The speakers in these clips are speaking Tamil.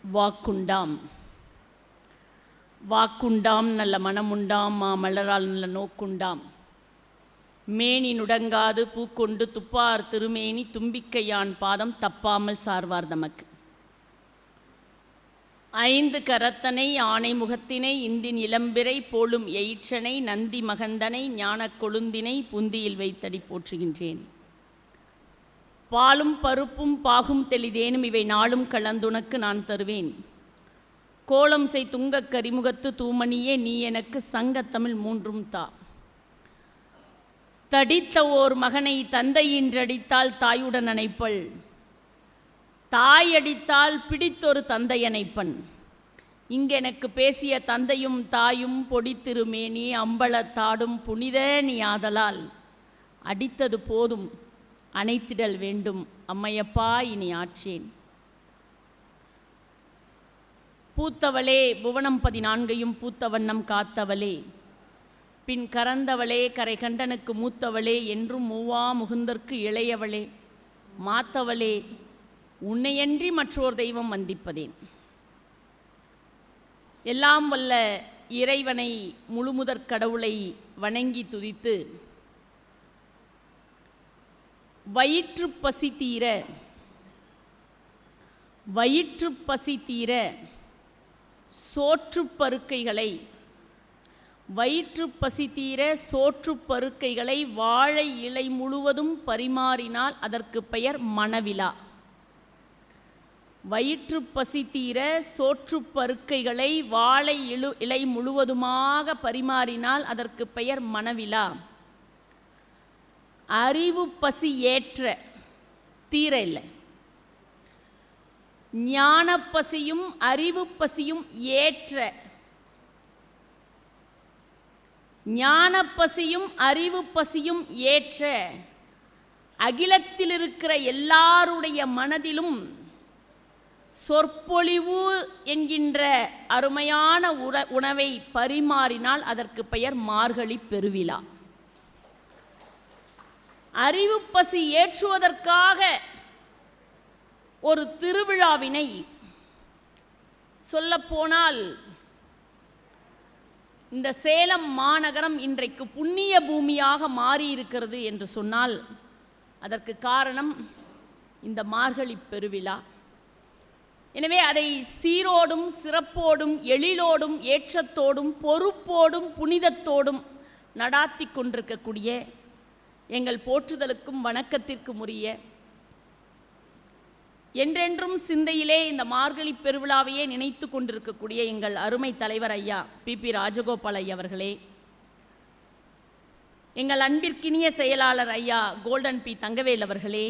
வாக்குண்டாம் வாக்குண்டாம் நல்ல மனமுண்டாம் மாமலரால் நல்ல நோக்குண்டாம் மேனி நுடங்காது பூக்கொண்டு துப்பார் திருமேனி தும்பிக்கையான் பாதம் தப்பாமல் சார்வார் தமக்கு. ஐந்து கரத்தனை ஆனை முகத்தினை இந்தின் இளம்பிறை போலும் எயிற்றனை நந்தி மகந்தனை ஞானக் கொழுந்தினை புந்தியில் வைத்தடி போற்றுகின்றேன். பாலும் பருப்பும் பாகும் தெளிதேனும் இவை நாளும் கலந்துனக்கு நான் தருவேன். கோலம் செய் துங்கக் கரிமுகத்து தூமணியே நீ எனக்கு சங்கத்தமிழ் மூன்றும் தா. தடித்த ஓர் மகனை தந்தையின்றடித்தால் தாயுடன் அணைப்பள், தாய் அடித்தால் பிடித்தொரு தந்தையணைப்பன். இங்கெனக்கு பேசிய தந்தையும் தாயும் பொடித்திருமேனி அம்பலத்தாடும் புனித நீ ஆதலால் அடித்தது போதும் அணைத்திடல் வேண்டும் அம்மையப்பா இனி ஆற்றேன். பூத்தவளே புவனம் 14 பூத்த வண்ணம் காத்தவளே பின் கறந்தவளே கரை கண்டனுக்கு மூத்தவளே என்றும் மூவா முகுந்தற்கு இளையவளே மாத்தவளே உன்னையன்றி மற்றோர் தெய்வம் வந்திப்பதேன். எல்லாம் வல்ல இறைவனை முழுமுதற் கடவுளை வணங்கி துதித்து வயிற்றுப்பசி தீர சோற்றுப்பருக்கைகளை வாழை இலை முழுவதும் பரிமாறினால் அதற்கு பெயர் மணவிழா. வயிற்றுப்பசி தீர சோற்றுப்பருக்கைகளை வாழை இலை முழுவதுமாக பரிமாறினால் அதற்கு பெயர் மணவிழா. அறிவு பசி ஏற்ற தீர இல்லை, ஞானப்பசியும் அறிவு பசியும் ஏற்ற, ஞானப்பசியும் அறிவு பசியும் ஏற்ற அகிலத்தில் இருக்கிற எல்லாருடைய மனதிலும் சொற்பொழிவு என்கின்ற அருமையான உணவை பரிமாறினால் அதற்கு பெயர் மார்கழி பெருவிழா. அறிவு பசி ஏற்றுவதற்காக ஒரு திருவிழாவினை சொல்லப்போனால் இந்த சேலம் மாநகரம் இன்றைக்கு புண்ணிய பூமியாக மாறியிருக்கிறது என்று சொன்னால் அதற்கு காரணம் இந்த மார்கழி பெருவிழா. எனவே அதை சீரோடும் சிறப்போடும் எழிலோடும் ஏற்றத்தோடும் பொறுப்போடும் புனிதத்தோடும் நடாத்தி கொண்டிருக்கக்கூடிய எங்கள் போற்றுதலுக்கும் வணக்கத்திற்கும் உரிய என்றென்றும் சிந்தையிலே இந்த மார்கழி பெருவிழாவையே நினைத்து கொண்டிருக்கக்கூடிய எங்கள் அருமை தலைவர் ஐயா பி ராஜகோபால் ஐயா அவர்களே, எங்கள் அன்பிற்கினிய செயலாளர் ஐயா கோல்டன் பி தங்கவேல் அவர்களே,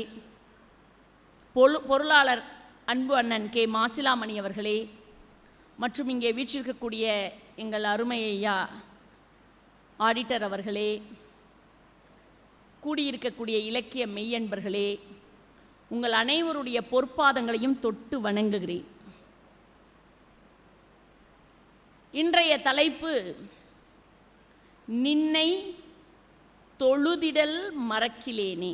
பொருளாளர் அன்பு அண்ணன் கே மாசிலாமணி அவர்களே, மற்றும் இங்கே வீற்றிருக்கக்கூடிய எங்கள் அருமை ஐயா ஆடிட்டர் அவர்களே, கூடியிருக்கக்கூடிய இலக்கிய மெய்யன்பர்களே, உங்கள் அனைவருடைய பொற்பாதங்களையும் தொட்டு வணங்குகிறேன். இன்றைய தலைப்பு நின்னை தொழுதிடல் மறக்கிலேனே.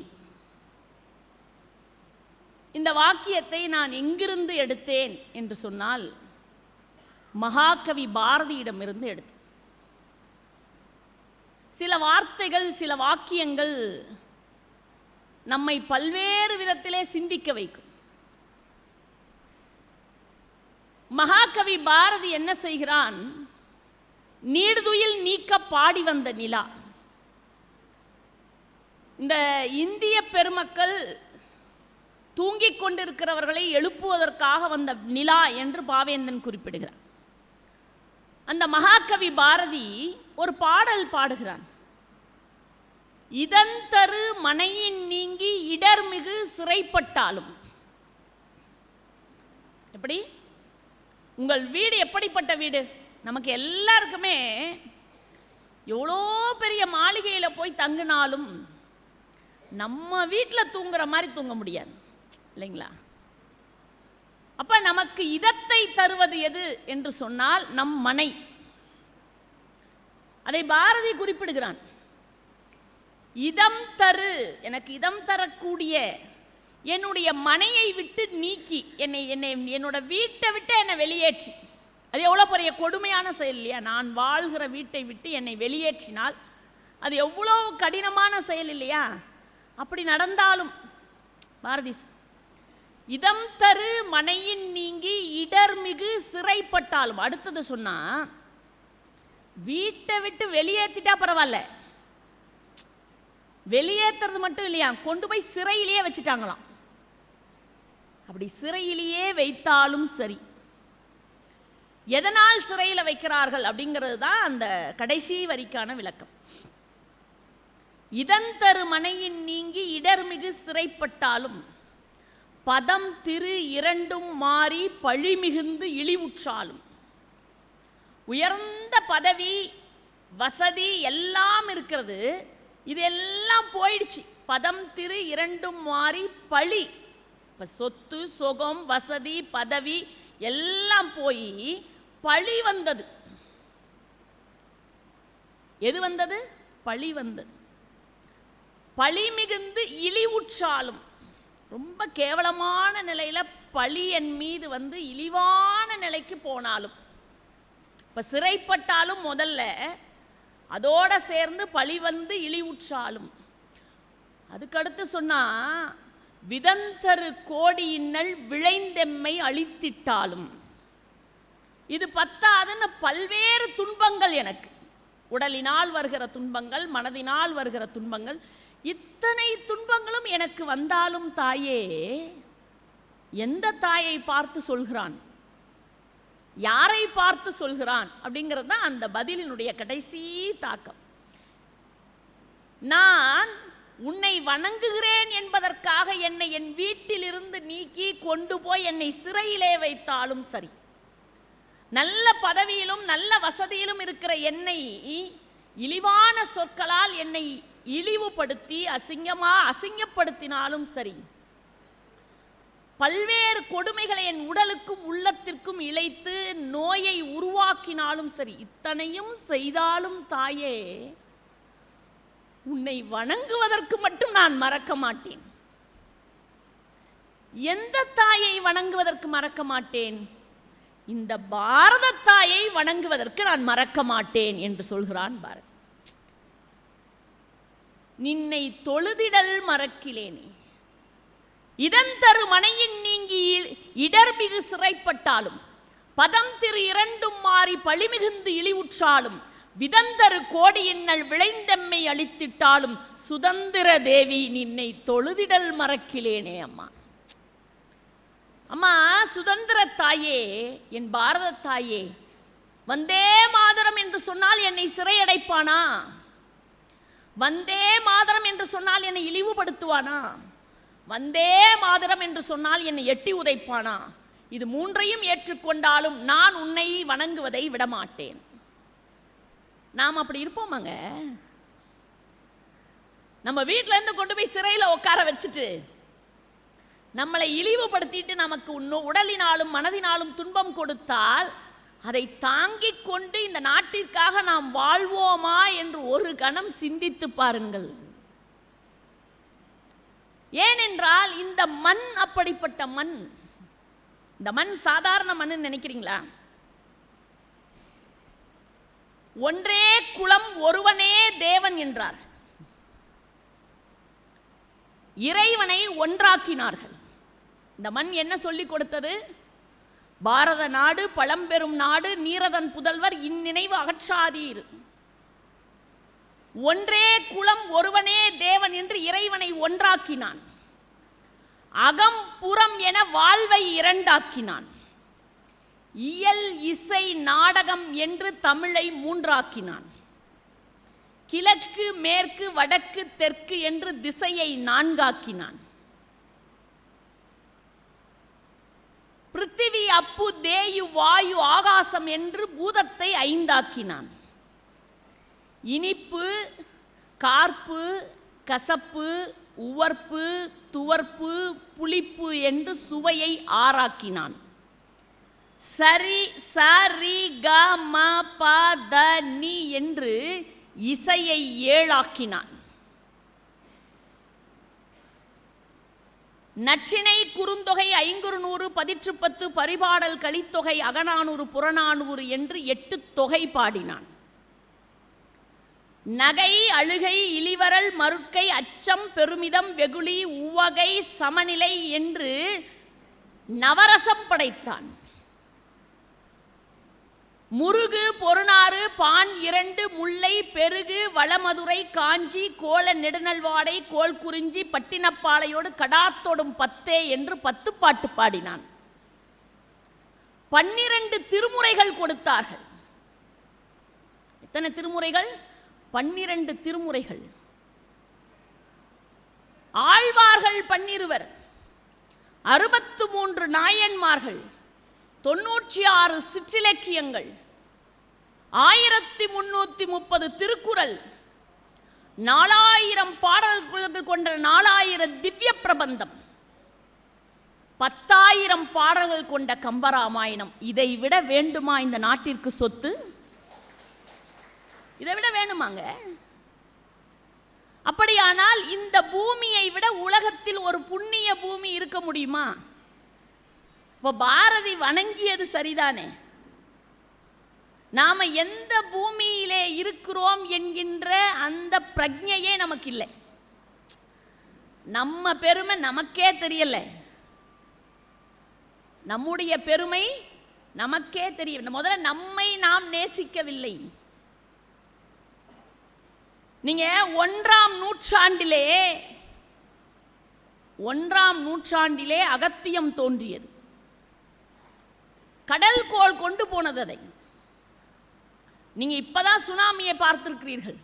இந்த வாக்கியத்தை நான் எங்கிருந்து எடுத்தேன் என்று சொன்னால் மகாகவி பாரதியிடமிருந்து எடுத்தேன். சில வார்த்தைகள் சில வாக்கியங்கள் நம்மை பல்வேறு விதத்திலே சிந்திக்க வைக்கும். மகாகவி பாரதி என்ன செய்கிறான்? நீடுதுயில் நீக்க பாடி வந்த நிலா. இந்த இந்திய பெருமக்கள் தூங்கிக் கொண்டிருக்கிறவர்களை எழுப்புவதற்காக வந்த நிலா என்று பாவேந்தன் குறிப்பிடுகிறார். அந்த மகாகவி பாரதி ஒரு பாடல் பாடுகிறான். இதந்தரு மனையின் நீங்கி இடர்மிகு சிறைப்பட்டாலும். எப்படி? உங்கள் வீடு எப்படிப்பட்ட வீடு? நமக்கு எல்லாருக்குமே எவ்வளோ பெரிய மாளிகையில் போய் தங்கினாலும் நம்ம வீட்டில் தூங்குற மாதிரி தூங்க முடியாது இல்லைங்களா? அப்போ நமக்கு இதத்தை தருவது எது என்று சொன்னால் நம் மனை. அதை பாரதி குறிப்பிடுகிறான். இதம் தரு, எனக்கு இதம் தரக்கூடிய என்னுடைய மனையை விட்டு நீக்கி என்னோட வீட்டை விட்டு என்னை வெளியேற்றி, அது எவ்வளோ பெரிய கொடுமையான செயல் இல்லையா? நான் வாழ்கிற வீட்டை விட்டு என்னை வெளியேற்றினால் அது எவ்வளோ கடினமான செயல் இல்லையா? அப்படி நடந்தாலும் பாரதி இதம் தரு மனையின் நீங்கி இடர்மிகு சிறைப்பட்டாலும், அடுத்தது சொன்னா வீட்டை விட்டு வெளியேற்றிட்டா பரவாயில்ல, வெளியேற்றுறது மட்டும் இல்லையா, கொண்டு போய் சிறையிலேயே வச்சுட்டாங்களாம். அப்படி சிறையிலேயே வைத்தாலும் சரி, எதனால் சிறையில் வைக்கிறார்கள் அப்படிங்கிறது தான் அந்த கடைசி வரிக்கான விளக்கம். இதன் தரு மனையின் நீங்கி இடர்மிகு சிறைப்பட்டாலும் பதம் திரு இரண்டும் மாறி பழி மிகுந்து இழிவுற்றாலும். உயர்ந்த பதவி வசதி எல்லாம் இருக்கிறது, இதெல்லாம் போயிடுச்சு. பதம் திரு இரண்டும் மாறி பழி, இப்போ சொத்து சொகம் வசதி பதவி எல்லாம் போய் பழி வந்தது. எது வந்தது? பழி வந்தது. பழி மிகுந்து இழிவுற்றாலும், ரொம்ப கேவலமான நிலையில் பழி என் மீது வந்து இழிவான நிலைக்கு போனாலும், இப்போ சிறைப்பட்டாலும் முதல்ல அதோட சேர்ந்து பழி வந்து இழிவுற்றாலும், அதுக்கடுத்து சொன்னா விதந்தரு கோடியின்னல் விளைந்தெம்மை அழித்திட்டாலும். இது பத்தாதுன்னு பல்வேறு துன்பங்கள் எனக்கு, உடலினால் வருகிற துன்பங்கள், மனதினால் வருகிற துன்பங்கள், இத்தனை துன்பங்களும் எனக்கு வந்தாலும் தாயே, எந்த தாயை பார்த்து சொல்கிறான், யாரை பார்த்து சொல்கிறான் அப்படிங்கிறது தான் அந்த பதிலினுடைய கடைசி தாக்கம். நான் உன்னை வணங்குகிறேன் என்பதற்காக என்னை என் வீட்டிலிருந்து நீக்கி கொண்டு போய் என்னை சிறையிலே வைத்தாலும் சரி, நல்ல பதவியிலும் நல்ல வசதியிலும் இருக்கிற என்னை இழிவான சொற்களால் என்னை இழிவுபடுத்தி அசிங்கப்படுத்தினாலும் சரி, பல்வேறு கொடுமைகளை என் உடலுக்கும் உள்ளத்திற்கும் இழைத்து நோயை உருவாக்கினாலும் சரி, இத்தனையும் செய்தாலும் தாயே, உன்னை வணங்குவதற்கு மட்டும் நான் மறக்க மாட்டேன். எந்த தாயை வணங்குவதற்கு மறக்க மாட்டேன்? இந்த பாரத தாயை வணங்குவதற்கு நான் மறக்க மாட்டேன் என்று சொல்கிறான் பாரதி. நின்னை தொழுதிடல் மறக்கிலேனே, இதன் தரு மனையின் நீங்கி இடர்மிகு சிறைப்பட்டாலும் பதம் திரு இரண்டும் மாறி பழிமிகுந்து இழிவுற்றாலும் விதந்தரு கோடியின்னல் விளைந்தெம்மை அழித்திட்டாலும் சுதந்திர தேவி நின்னை தொழுதிடல் மறக்கிலேனே. அம்மா அம்மா சுதந்திர தாயே, என் பாரத தாயே, வந்தே மாதரம் என்று சொன்னால் என்னை சிறையடைப்பானா? வந்தே மாதரம் என்று சொன்னால் என்னை இழிவுபடுத்துவானா? வந்தே மாதரம் என்று சொன்னால் என்னை எட்டி உதைப்பானா? இது மூன்றையும் ஏற்றுக்கொண்டாலும் நான் உன்னை வணங்குவதை விடமாட்டேன். நாம் அப்படி இருப்போமாங்க? நம்ம வீட்டில இருந்து கொண்டு போய் சிறையில் உட்கார வச்சுட்டு நம்மளை இழிவுபடுத்திட்டு நமக்கு உடலினாலும் மனதினாலும் துன்பம் கொடுத்தால் அதை தாங்கிக் கொண்டு இந்த நாட்டிற்காக நாம் வாழ்வோமா என்று ஒரு கணம் சிந்தித்து பாருங்கள். ஏனென்றால் இந்த மண் அப்படிப்பட்ட மண். இந்த மண் சாதாரண மண் நினைக்கிறீங்களா? ஒன்றே குலம் ஒருவனே தேவன் என்றார். இறைவனை ஒன்றாக்கினார்கள். இந்த மண் என்ன சொல்லிக் கொடுத்தது? பாரத நாடு பழம்பெரும் நாடு, நீரதன் புதல்வர் இந்நினைவு அகற்றாதீர். ஒன்றே குலம் ஒருவனே தேவன் என்று இறைவனை ஒன்றாக்கினான். அகம் புறம் என வாழ்வை இரண்டாக்கினான். இயல் இசை நாடகம் என்று தமிழை மூன்றாக்கினான். கிழக்கு மேற்கு வடக்கு தெற்கு என்று திசையை நான்காக்கினான். பிருத்திவி அப்பு தேயு வாயு ஆகாசம் என்று பூதத்தை ஐந்தாக்கினான். இனிப்பு கார்ப்பு கசப்பு உவர்ப்பு துவர்ப்பு புளிப்பு என்று சுவையை ஆறாக்கினான். சரி சரி க ம ப த நி என்று இசையை ஏழாக்கினான். நற்றிணை குறுந்தொகை 500 பதிற்று10 பரிபாடல் கலித்தொகை அகநானூறு புறநானூறு என்று 8 தொகை பாடினான். நகை அழுகை இளிவரல் மருட்கை அச்சம் பெருமிதம் வெகுளி உவகை சமநிலை என்று நவரசம் படைத்தான். முருகு பொருநாறு பான் 2 முல்லை பெருகு வளமதுரை காஞ்சி கோல நெடுநல்வாடை கோல் குறிஞ்சி பட்டினப்பாளையோடு கடாத்தோடும் 10 என்று 10 பாட்டு பாடினான். 12 திருமுறைகள் கொடுத்தார்கள். எத்தனை திருமுறைகள்? 12 திருமுறைகள். ஆழ்வார்கள் 12, 63 நாயன்மார்கள், 96 சிற்றிலக்கியங்கள், 1330 திருக்குறள், 4000 பாடல்கள் கொண்ட 4000 திவ்ய பிரபந்தம், 10,000 பாடல்கள் கொண்ட கம்பராமாயணம். இதை விட வேண்டுமா இந்த நாட்டிற்கு சொத்து? இதை விட வேணுமாங்க? அப்படியானால் இந்த பூமியை விட உலகத்தில் ஒரு புண்ணிய பூமி இருக்க முடியுமா? இப்போ பாரதி வணங்கியது சரிதானே? நாம எந்த பூமியிலே இருக்கிறோம் என்கின்ற அந்த பிரஜையே நமக்கு இல்லை. நம்ம பெருமை நமக்கே தெரியல. நம்முடைய பெருமை நமக்கே தெரியவில்லை. முதல்ல நம்மை நாம் நேசிக்கவில்லை. நீங்க 1ஆம் நூற்றாண்டிலே அகத்தியம் தோன்றியது. கடல் கோள் கொண்டு போனது. அதை நீங்க இப்பதான் சுனாமியை பார்த்திருக்கிறீர்கள்.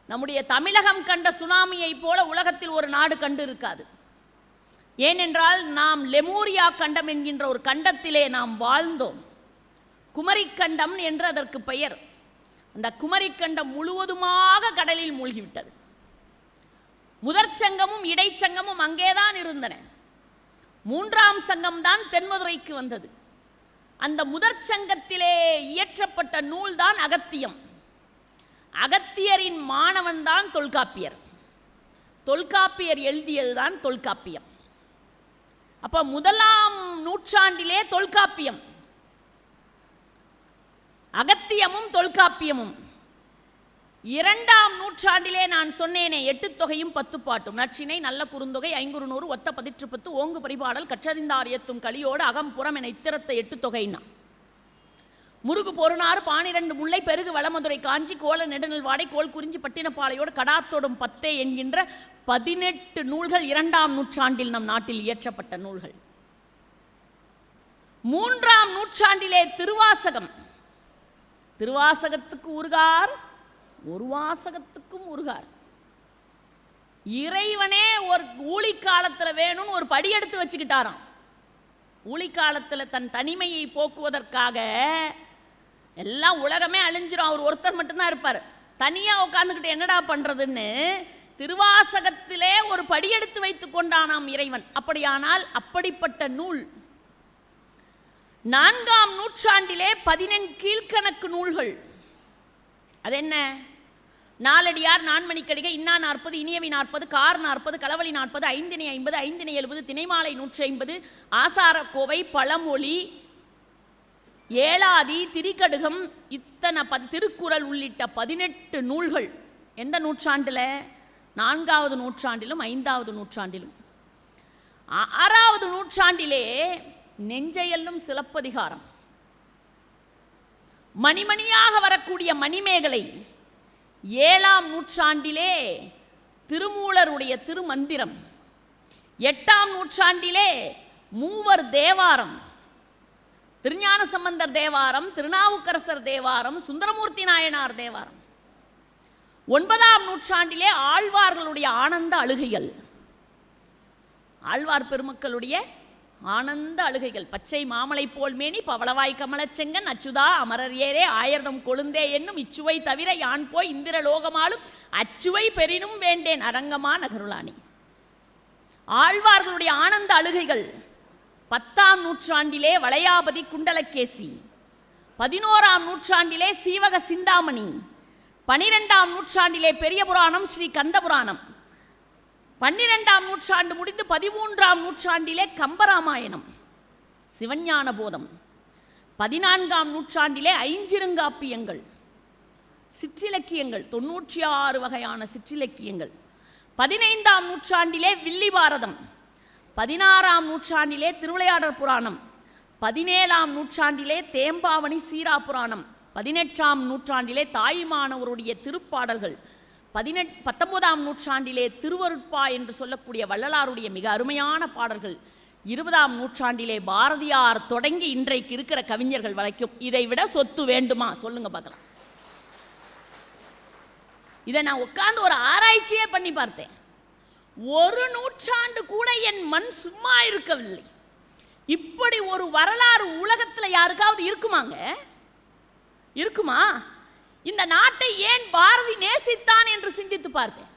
நம்முடைய தமிழகம் கண்ட சுனாமியை போல உலகத்தில் ஒரு நாடு கண்டு இருக்காது. ஏனென்றால் நாம் லெமூரியா கண்டம் என்கின்ற ஒரு கண்டத்திலே நாம் வாழ்ந்தோம். குமரிக்கண்டம் என்று அதற்கு பெயர். அந்த குமரிக்கண்டம் முழுவதுமாக கடலில் மூழ்கிவிட்டது. முதற் சங்கமும் இடைச்சங்கமும் அங்கேதான் இருந்தன. 3ஆம் சங்கம் தான் தென்மதுரைக்கு வந்தது. அந்த முதற் சங்கத்திலே இயற்றப்பட்ட நூல் தான் அகத்தியம். அகத்தியரின் மாணவன் தான் தொல்காப்பியர். தொல்காப்பியர் எழுதியதுதான் தொல்காப்பியம். அப்ப 1ஆம் நூற்றாண்டிலே தொல்காப்பியம், அகத்தியமும் தொல்காப்பியமும். 2ஆம் நூற்றாண்டிலே நான் சொன்னேனே 8 தொகையும் 10 பாட்டும். நற்றிணை நல்ல குறுந்தொகை 500 ஒத்த பதிற்று10 ஓங்கு பரிபாடல் கற்றறிந்தார் ஏத்தும் கலியோடு அகம்புறம் என இத்திரத்த 8 தொகைனா. முருகு பொருநாறு 12 முல்லை பெருகு வளமதுரை காஞ்சி கோல நெடுநல்வாடை கோல் குறிஞ்சி பட்டினப்பாளையோடு கடாத்தோடும் 10 என்கின்ற 18 நூல்கள் 2ஆம் நூற்றாண்டில் நம் நாட்டில் இயற்றப்பட்ட நூல்கள். 3ஆம் நூற்றாண்டிலே திருவாசகம். திருவாசகத்துக்கு உருகார், ஒரு வாசகத்துக்கும் உருகார். இறைவனே ஒரு ஊழிக்காலத்தில் வேணும்னு ஒரு படி எடுத்து வச்சுக்கிட்டாராம். ஊழிக்காலத்தில் தன் தனிமையை போக்குவதற்காக எல்லாம் உலகமே அழிஞ்சிரும், அவர் ஒருத்தர் மட்டும்தான் இருப்பார். தனியாக உட்காந்துக்கிட்டு என்னடா பண்ணுறதுன்னு திருவாசகத்திலே ஒரு படி எடுத்து வைத்து கொண்டானாம் இறைவன். அப்படியானால் அப்படிப்பட்ட நூல் 4ஆம் நூற்றாண்டிலே 14 கீழ்கணக்கு நூல்கள். அது என்ன? நாலடியார், நான்மணிக்கடிகை, இன்னா 40, இனியவை 40, கார் 40, களவழி 40, ஐந்தினை 50, ஐந்தினை 70, திணைமாலை 150, ஆசாரக்கோவை, பழமொழி, ஏலாதி, திரிகடுகம், இத்தனை திருக்குறள் உள்ளிட்ட 18 நூல்கள். எந்த நூற்றாண்டில்? 4ஆவது நூற்றாண்டிலும் 5ஆவது நூற்றாண்டிலும். 6ஆவது நூற்றாண்டிலே நெஞ்சையெல்லும் சிலப்பதிகாரம், மணிமணியாக வரக்கூடிய மணிமேகலை. 7ஆம் நூற்றாண்டிலே திருமூலருடைய திருமந்திரம். 8ஆம் நூற்றாண்டிலே மூவர் தேவாரம், திருஞான சம்பந்தர் தேவாரம், திருநாவுக்கரசர் தேவாரம், சுந்தரமூர்த்தி நாயனார் தேவாரம். 9ஆம் நூற்றாண்டிலே ஆழ்வார்களுடைய ஆனந்த அழுகைகள், ஆழ்வார் பெருமக்களுடைய ஆனந்த அழுகைகள். பச்சை மாமலை போல் மேனி பவளவாய் கமலச்செங்கன் அச்சுதா அமரர் ஏரே ஆயிரம் கொழுந்தே என்னும் இச்சுவை தவிர யான் போய் இந்திர லோகமாலும் அச்சுவை பெரினும் வேண்டேன் அரங்கமா நகருளானி. ஆழ்வார்களுடைய ஆனந்த அழுகைகள். 10ஆம் நூற்றாண்டிலே வளையாபதி குண்டலகேசி, 11ஆம் நூற்றாண்டிலே சீவக சிந்தாமணி, 12ஆம் நூற்றாண்டிலே பெரிய புராணம் ஸ்ரீ கந்த புராணம், 12ஆம் நூற்றாண்டு முடிந்து 13ஆம் நூற்றாண்டிலே கம்பராமாயணம், சிவஞான போதம், 14ஆம் நூற்றாண்டிலே ஐஞ்சிறுங்காப்பியங்கள், சிற்றிலக்கியங்கள், 96 வகையான சிற்றிலக்கியங்கள், 15ஆம் நூற்றாண்டிலே வில்லி பாரதம், 16ஆம் நூற்றாண்டிலே திருவிளையாடற் புராணம், 17ஆம் நூற்றாண்டிலே தேம்பாவணி சீரா புராணம், 18ஆம் நூற்றாண்டிலே தாயுமானவருடைய திருப்பாடல்கள், 19ஆம் நூற்றாண்டிலே திருவருட்பா என்று சொல்லக்கூடிய வள்ளலாருடைய மிக அருமையான பாடல்கள், 20ஆம் நூற்றாண்டிலே பாரதியார் தொடங்கி இன்றைக்கு இருக்கிற கவிஞர்கள் வரைக்கும். இதை விட சொத்து வேண்டுமா சொல்லுங்க பார்க்கலாம். இதை நான் உட்கார்ந்து ஒரு ஆராய்ச்சியே பண்ணி பார்த்தேன். ஒரு நூற்றாண்டு கூட என் மண் சும்மா இருக்கவில்லை. இப்படி ஒரு வரலாறு உலகத்தில் யாருக்காவது இருக்குமாங்க? இருக்குமா? இந்த நாட்டை ஏன் பாரதி நேசித்தான் என்று சிந்தித்து பார்த்தேன்.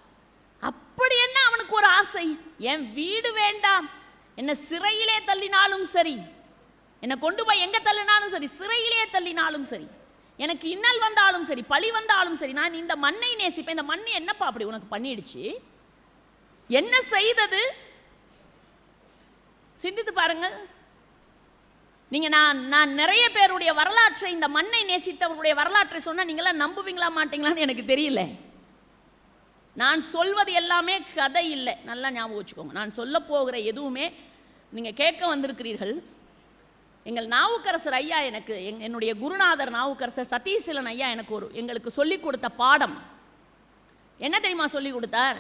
அப்படி என்ன அவனுக்கு ஒரு ஆசை? என் வீடு வேண்டாம், என்ன சிறையிலே தள்ளினாலும் சரி, என்னை கொண்டு போய் எங்க தள்ளினாலும் சரி, சிறையிலே தள்ளினாலும் சரி, எனக்கு இன்னல் வந்தாலும் சரி, பழி வந்தாலும் சரி, நான் இந்த மண்ணை நேசிப்பேன். இந்த மண்ணை என்னப்பா அப்படி உனக்கு பண்ணிடுச்சு? என்ன செய்தது? சிந்தித்து பாருங்கள். நீங்க நான் நிறைய பேருடைய வரலாற்றை, இந்த மண்ணை நேசித்தவருடைய வரலாற்றை சொன்னா நீங்களாம் நம்புவீங்களா மாட்டீங்களான்னு எனக்கு தெரியல. நான் சொல்வது எல்லாமே கதை இல்லை, நல்லா ஞாபகம் வச்சுக்கோங்க. நான் சொல்ல போகிற எதுவுமே நீங்க கேட்க வந்திருக்கிறீர்கள். எங்கள் நாவுக்கரசர் ஐயா, எனக்கு என்னுடைய குருநாதர் நாவுக்கரசர் சதீசீலன் ஐயா எங்களுக்கு சொல்லிக் கொடுத்த பாடம் என்ன தெரியுமா சொல்லிக் கொடுத்தார்?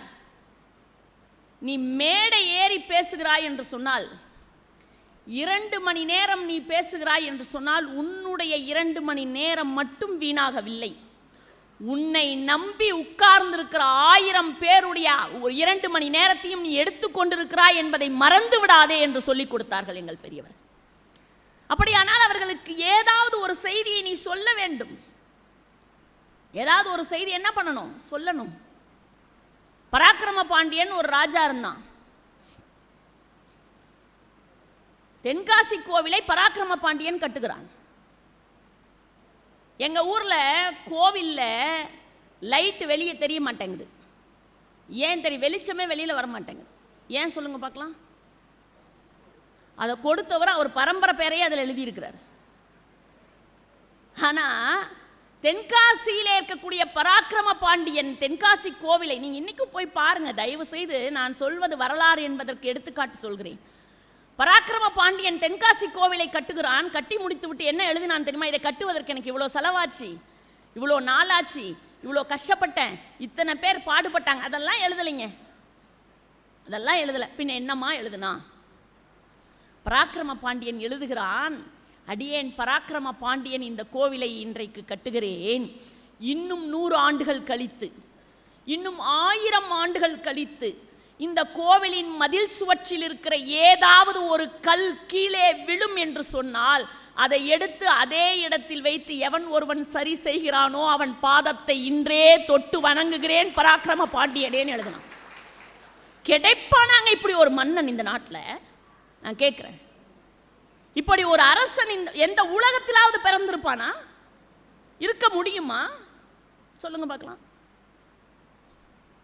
நீ மேடை ஏறி பேசுகிறாய் என்று சொன்னால், 2 மணி நேரம் நீ பேசுகிறாய் என்று சொன்னால், உன்னுடைய 2 மணி நேரம் மட்டும் வீணாகவில்லை. உன்னை நம்பி உட்கார்ந்திருக்கிற 1000 பேருடைய 2 மணி நேரத்தையும் நீ எடுத்துக்கொண்டிருக்கிறாய் என்பதை மறந்து விடாதே என்று சொல்லிக் கொடுத்தார்கள் எங்கள் பெரியவர். அப்படியானால் அவர்களுக்கு ஏதாவது ஒரு செய்தியை நீ சொல்ல வேண்டும். ஏதாவது ஒரு செய்தி என்ன பண்ணணும்? சொல்லணும். பராக்கிரம பாண்டியன் ஒரு ராஜா இருந்தான். தென்காசி கோவிலை பராக்கிரம பாண்டியன் கட்டுகிறான். எங்க ஊர்ல கோவில்ல லைட் வெளியே தெரிய மாட்டேங்குது. ஏன் தெரியும்? வெளிச்சமே வெளியில வர மாட்டேங்குது. ஏன் சொல்லுங்க பார்க்கலாம். அதை கொடுத்தவர் அவர் பரம்பரை பேரையே அதில் எழுதியிருக்கிறார். ஆனால் தென்காசியிலே இருக்கக்கூடிய பராக்கிரம பாண்டியன் தென்காசி கோவிலை நீங்கள் இன்னைக்கும் போய் பாருங்க. தயவு செய்து நான் சொல்வது வரலாறு என்பதற்கு எடுத்துக்காட்டு சொல்கிறேன். பராக்கிரம பாண்டியன் தென்காசி கோவிலை கட்டுகிறான். கட்டி முடித்து விட்டு என்ன எழுதினான் தெரியுமா? இதை கட்டுவதற்கு எனக்கு இவ்வளோ செலவாச்சு, இவ்வளோ நாளாச்சு, இவ்வளோ கஷ்டப்பட்டேன், இத்தனை பேர் பாடுபட்டாங்க, அதெல்லாம் எழுதலைங்க. அதெல்லாம் எழுதலை. பின்ன என்னம்மா எழுதுனா? பராக்கிரம பாண்டியன் எழுதுகிறான், அடியேன் பராக்கிரம பாண்டியன் இந்த கோவிலை இன்றைக்கு கட்டுகிறேன். இன்னும் 100 ஆண்டுகள் கழித்து, இன்னும் 1000 ஆண்டுகள் கழித்து இந்த கோவிலின் மதில் சுவற்றில் இருக்கிற ஏதாவது ஒரு கல் கீழே விழும் என்று சொன்னால், அதை எடுத்து அதே இடத்தில் வைத்து எவன் ஒருவன் சரி செய்கிறானோ அவன் பாதத்தை இன்றே தொட்டு வணங்குகிறேன் பராக்கிரம பாண்டியனேன்னு எழுதினான். கிடைப்பானாங்க இப்படி ஒரு மன்னன் இந்த நாட்டில்? நான் கேட்குறேன். இப்படி ஒரு அரசன் எந்த உலகத்திலாவது பிறந்திருப்பானா? இருக்க முடியுமா? சொல்லுங்க பார்க்கலாம்.